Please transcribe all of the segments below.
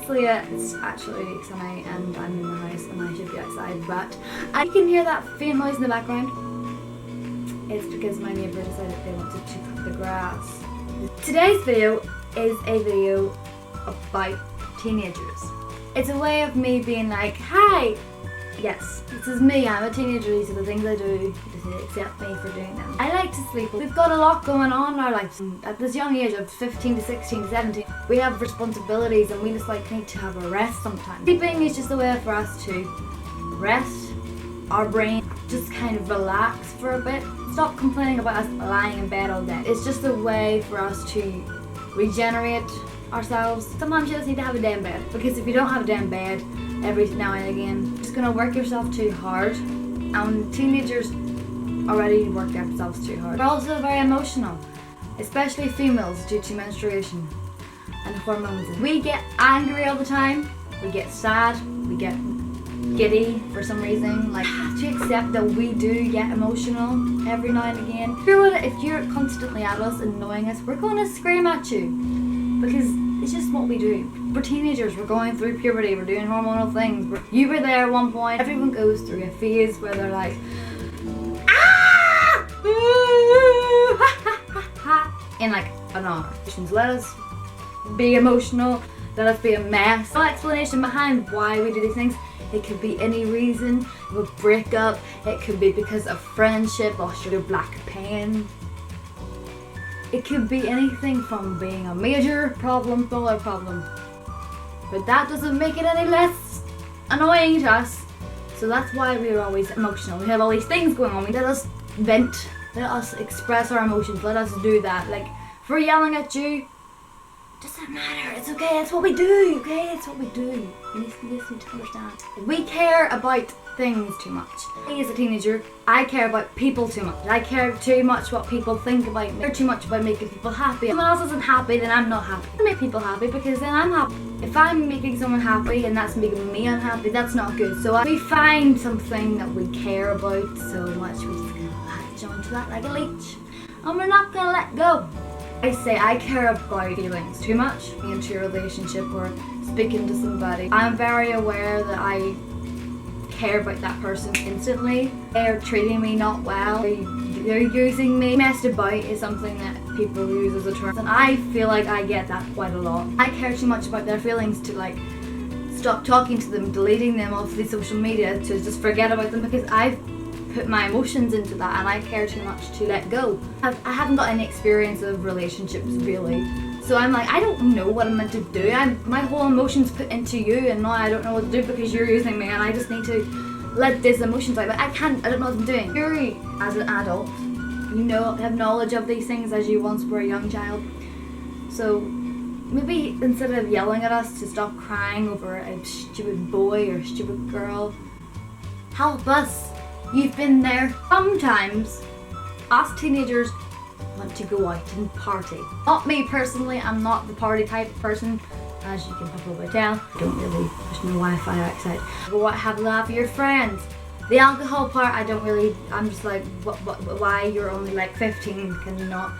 Obviously it's actually sunny and I'm in the house and I should be outside, but I can hear that faint noise in the background. It's because my neighbour decided they wanted to cut the grass. Today's video is a video about teenagers. It's a way of me being like, hi! Yes, this is me, I'm a teenager, these are the things I do, to accept me for doing them. I like to sleep. We've got a lot going on in our lives. At this young age of 15 to 16 to 17, we have responsibilities and we just need to have a rest sometimes. Sleeping is just a way for us to rest our brain, just kind of relax for a bit. Stop complaining about us lying in bed all day. It's just a way for us to regenerate ourselves. Sometimes you just need to have a damn bed, because if you don't have a damn bed every now and again, you're just gonna work yourself too hard. And teenagers already work themselves too hard. They're also very emotional, especially females, due to menstruation and hormones. We get angry all the time, we get sad, we get giddy for some reason. Have to accept that we do get emotional every now and again. If you're constantly at us, annoying us, we're gonna scream at you, because it's just what we do. We're teenagers, we're going through puberty, we're doing hormonal things. You were there at one point. Everyone goes through a phase where they're like, ah! Ooh, ha, ha, ha, ha, in an hour. Let us be emotional, let us be a mess. No explanation behind why we do these things. It could be any reason, a breakup, it could be because of friendship or sugar black pain. It could be anything from being a major problem, smaller problem. But that doesn't make it any less annoying to us. So that's why we're always emotional. We have all these things going on. Let us vent, let us express our emotions, let us do that. If we're yelling at you, it doesn't matter, it's okay, it's what we do, okay? It's what we do. You just need to understand. We care about things too much. As a teenager, I care about people too much. I care too much what people think about me. I care too much about making people happy. If someone else isn't happy, then I'm not happy. I make people happy because then I'm happy. If I'm making someone happy and that's making me unhappy, that's not good. So we find something that we care about so much, we're just gonna latch onto that like a leech. And we're not gonna let go. I say I care about feelings too much. Into a relationship or speaking to somebody, I'm very aware that I care about that person instantly. They're treating me not well, they're using me. Messed about is something that people use as a term, and I feel like I get that quite a lot. I care too much about their feelings to stop talking to them, deleting them off the social media, to just forget about them, because I've put my emotions into that and I care too much to let go. I haven't got any experience of relationships really, so I'm I don't know what I'm meant to do. My whole emotions put into you, and now I don't know what to do because you're using me, and I just need to let these emotions out. But I don't know what I'm doing. You're, as an adult, have knowledge of these things as you once were a young child. So maybe instead of yelling at us to stop crying over a stupid boy or stupid girl, help us. You've been there. Sometimes us teenagers want to go out and party. Not me personally, I'm not the party type of person, as you can probably tell. There's no Wi-Fi outside. Go out, have a laugh with your friends. The alcohol part, I'm just why you're only 15, can you not?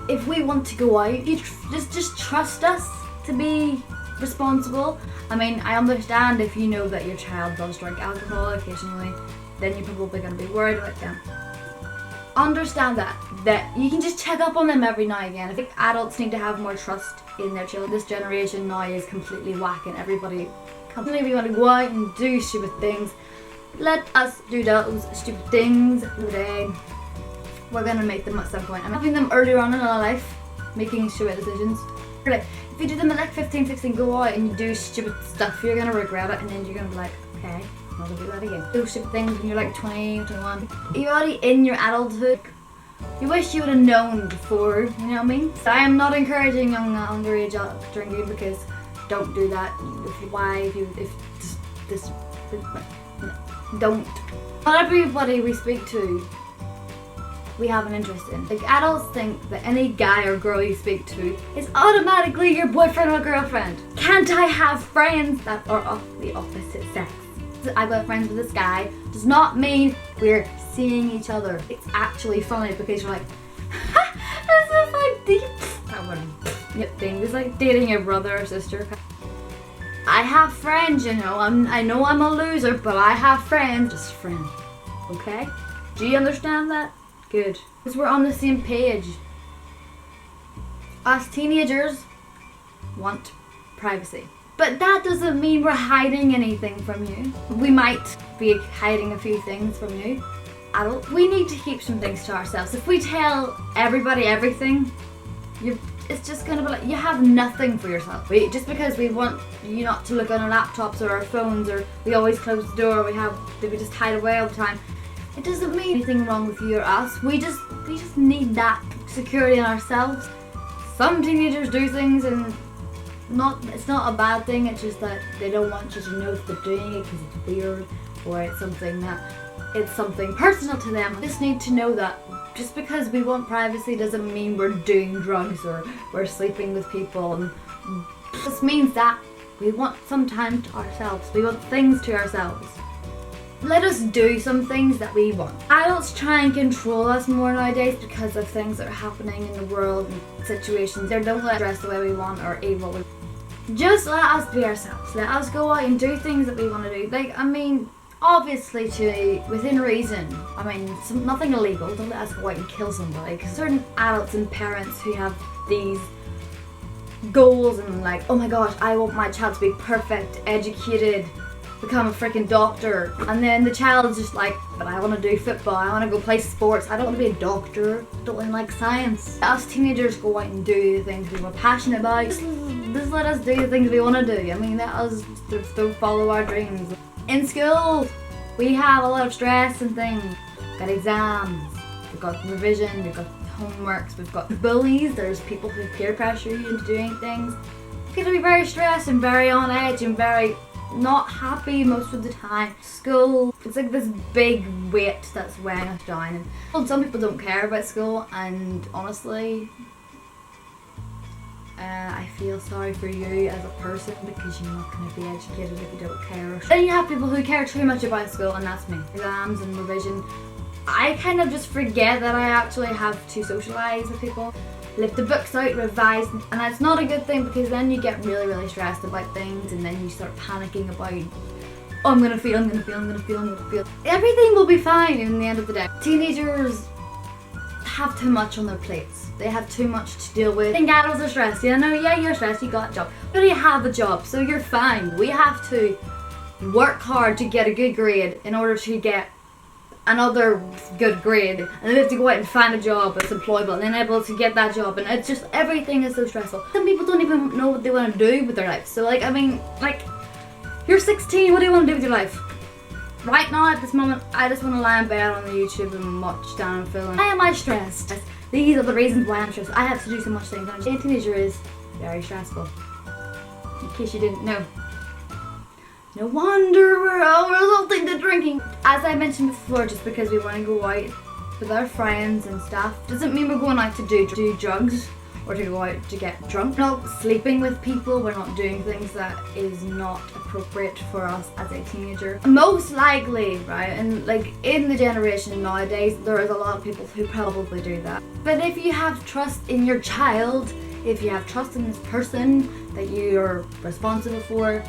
If we want to go out, you just trust us to be responsible. I understand if you know that your child does drink alcohol occasionally, then you're probably going to be worried about them. Understand that you can just check up on them every now and again. I think adults need to have more trust in their children. This generation now is completely whacking everybody. We want to go out and do stupid things. Let us do those stupid things today. We're going to make them at some point. I'm having them earlier on in our life, making stupid decisions. If you do them at 15, 16, go out and you do stupid stuff, you're going to regret it, and then you're going to be like, okay, I'm not going to do that again. Do stupid things when you're 20, 21. You're already in your adulthood. You wish you would have known before, you know what I mean? So I am not encouraging young underage drinking, because don't do that. Don't. Not everybody we speak to, we have an interest in. Adults think that any guy or girl you speak to is automatically your boyfriend or girlfriend. Can't I have friends that are of the opposite sex? I've got friends with this guy does not mean we're seeing each other. It's actually funny because you're that's so fun. That one thing. It's like dating your brother or sister. I have friends, you know. I know I'm a loser, but I have friends. Just friends, okay? Do you understand that? Good. Because we're on the same page. Us teenagers want privacy. But that doesn't mean we're hiding anything from you. We might be hiding a few things from you. Adult, we need to keep some things to ourselves. If we tell everybody everything, it's just gonna be like, you have nothing for yourself. Just because we want you not to look on our laptops or our phones, or we always close the door, we just hide away all the time. It doesn't mean anything wrong with you or us. We just need that security in ourselves. Some teenagers do things and it's not a bad thing, it's just that they don't want you to know that they're doing it because it's weird, or it's something personal to them. Just need to know that just because we want privacy doesn't mean we're doing drugs or we're sleeping with people. And this means that we want some time to ourselves. We want things to ourselves. Let us do some things that we want. Adults try and control us more nowadays because of things that are happening in the world and situations. They don't let us dress the way we want or eat what we want. Just let us be ourselves. Let us go out and do things that we want to do. Like, I mean, obviously within reason. I mean, nothing illegal. Don't let us go out and kill somebody. Because certain adults and parents who have these goals and like, oh my gosh, I want my child to be perfect, educated, become a freaking doctor, and then the child is just like, but I want to do football, I want to go play sports, I don't want to be a doctor, I don't really like science. Us teenagers go out and do the things we were passionate about. Just let us do the things we want to do. I mean, let us just follow our dreams. In school, we have a lot of stress and things. We've got exams, we've got revision, we've got homeworks, we've got bullies, there's people who peer pressure you into doing things. You get to be very stressed and very on edge and very not happy most of the time. School, it's like this big weight that's weighing us down. And some people don't care about school, and honestly, I feel sorry for you as a person because you're not going to be educated if you don't care. Then you have people who care too much about school, and that's me. Exams and revision. I kind of just forget that I actually have to socialise with people. Lift the books out, revise, and that's not a good thing because then you get really, really stressed about things, and then you start panicking about, oh, I'm gonna feel. Everything will be fine in the end of the day. Teenagers have too much on their plates. They have too much to deal with. I think adults are stressed. You know, yeah, you're stressed, you got a job. But you have a job, so you're fine. We have to work hard to get a good grade in order to get another good grade, and then they have to go out and find a job that's employable and then able to get that job, and it's just, everything is so stressful. Some people don't even know what they want to do with their life. So like, I mean, like, you're 16, what do you want to do with your life? Right now at this moment, I just want to lie in bed on the YouTube and watch Dan and Phil. Why am I stressed? These are the reasons why I'm stressed. I have to do so much things. Being a teenager is very stressful, in case you didn't know. No wonder we're all resulting to drinking. As I mentioned before, just because we want to go out with our friends and stuff doesn't mean we're going out to do drugs or to go out to get drunk. We're not sleeping with people, we're not doing things that is not appropriate for us as a teenager. Most likely, right, and like in the generation nowadays, there is a lot of people who probably do that. But if you have trust in your child, if you have trust in this person that you're responsible for,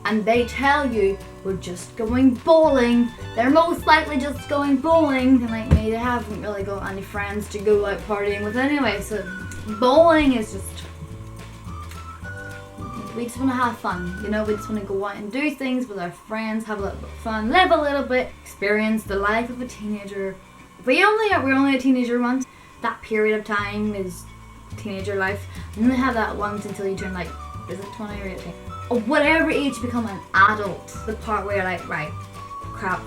and they tell you, we're just going bowling, they're most likely just going bowling. And like me, they haven't really got any friends to go out partying with anyway, so bowling is just, we just want to have fun, you know, we just want to go out and do things with our friends, have a little bit of fun, live a little bit, experience the life of a teenager. We're only a teenager once. That period of time is teenager life, and then have that once until you turn like, is it 20 or 18? Or whatever age you become an adult. The part where you're like, right, crap,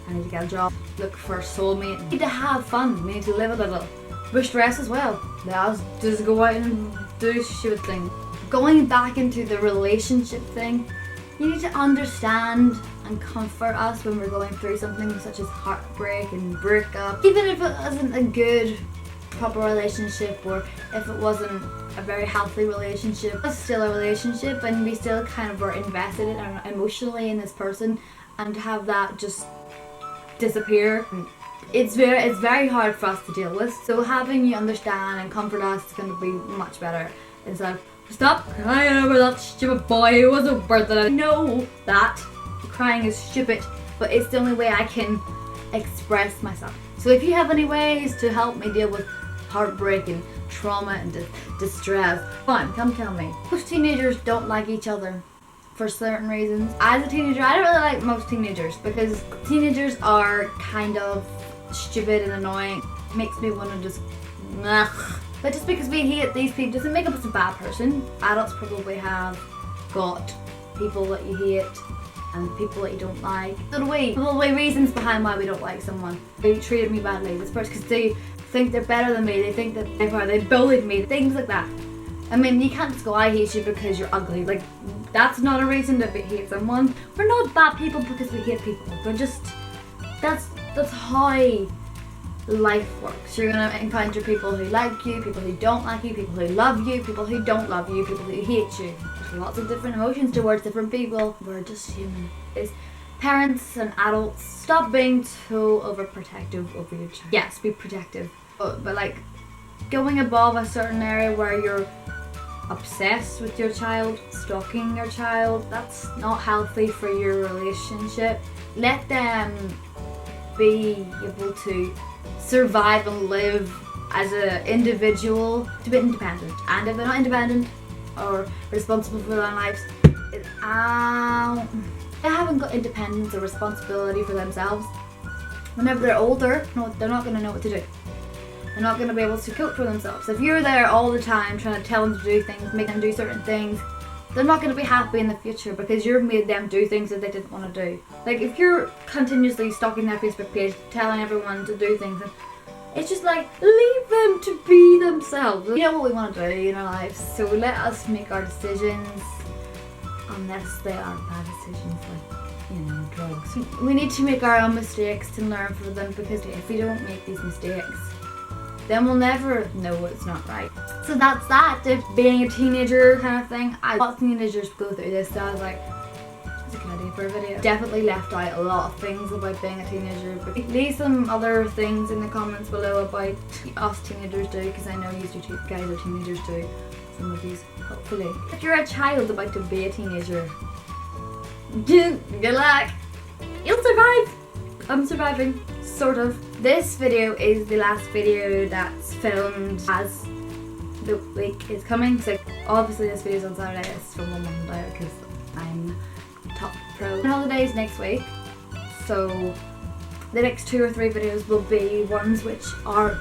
I need to get a job, look for a soulmate. We need to have fun, we need to live a little. We're stressed as well. Let us just go out and do stupid things. Going back into the relationship thing, you need to understand and comfort us when we're going through something such as heartbreak and breakup. Even if it wasn't a good, proper relationship, or if it wasn't a very healthy relationship, it's still a relationship, and we still kind of were invested emotionally in this person, and to have that just disappear, it's very hard for us to deal with. So having you understand and comfort us is going to be much better instead of Stop crying over that stupid boy who wasn't worth it. I know that crying is stupid, but it's the only way I can express myself. So if you have any ways to help me deal with heartbreak and trauma and distress, fine, come tell me. Most teenagers don't like each other for certain reasons. As a teenager, I don't really like most teenagers because teenagers are kind of stupid and annoying. Makes me want to just But just because we hate these people doesn't make us a bad person. Adults probably have got people that you hate and people that you don't like. Probably reasons behind why we don't like someone. They treated me badly, this person, because they think they're better than me, they think that they bullied me, things like that. I mean, you can't just go, I hate you because you're ugly. Like, that's not a reason to hate someone. We're not bad people because we hate people. We're just, that's how life works. You're gonna encounter people who like you, people who don't like you, people who love you, people who don't love you, people who hate you. There's lots of different emotions towards different people. We're just human. It's parents and adults, stop being too overprotective over your child. Yes, be protective, but like going above a certain area where you're obsessed with your child, stalking your child, that's not healthy for your relationship. Let them be able to survive and live as an individual, to be independent. And if they're not independent or responsible for their own lives, they haven't got independence or responsibility for themselves. Whenever they're older, they're not going to know what to do. They're not going to be able to cope for themselves. If you're there all the time trying to tell them to do things, make them do certain things, they're not going to be happy in the future because you've made them do things that they didn't want to do. Like, if you're continuously stalking their Facebook page, telling everyone to do things, it's just like, leave them to be themselves. You know what we want to do in our lives, so let us make our decisions, unless they are bad decisions like, drugs. We need to make our own mistakes to learn from them, because if we don't make these mistakes, then we'll never know what's not right. So that's that. If being a teenager kind of thing, I thought teenagers go through this, so I was like, that's a good idea for a video. Definitely left out a lot of things about being a teenager, but leave some other things in the comments below about us teenagers do, because I know you guys are teenagers too. Some of these, hopefully. If you're a child about to be a teenager, good luck. You'll survive. I'm surviving. Sort of. This video is the last video that's filmed as the week is coming. So obviously this video is on Saturday, it's from on Monday because I'm top pro. On holidays next week, so the next 2 or 3 videos will be ones which are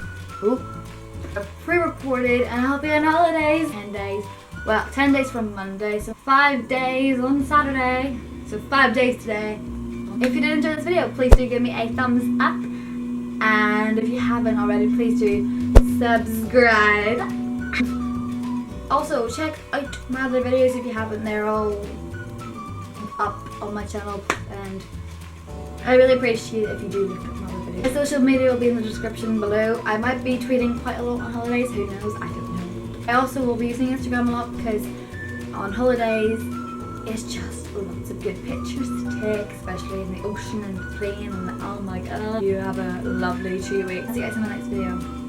pre-recorded, and I'll be on holidays 10 days. Well, 10 days from Monday, so 5 days on Saturday. So 5 days today. If you did enjoy this video, please do give me a thumbs up. And if you haven't already, please do subscribe. Also, check out my other videos if you haven't. They're all up on my channel. And I really appreciate it if you do look at my other videos. My social media will be in the description below. I might be tweeting quite a lot on holidays. Who knows? I don't know. I also will be using Instagram a lot because on holidays, it's just lots of good pictures to take, especially in the ocean and the plane, and oh my god. You have a lovely 2 weeks. See you guys in my next video.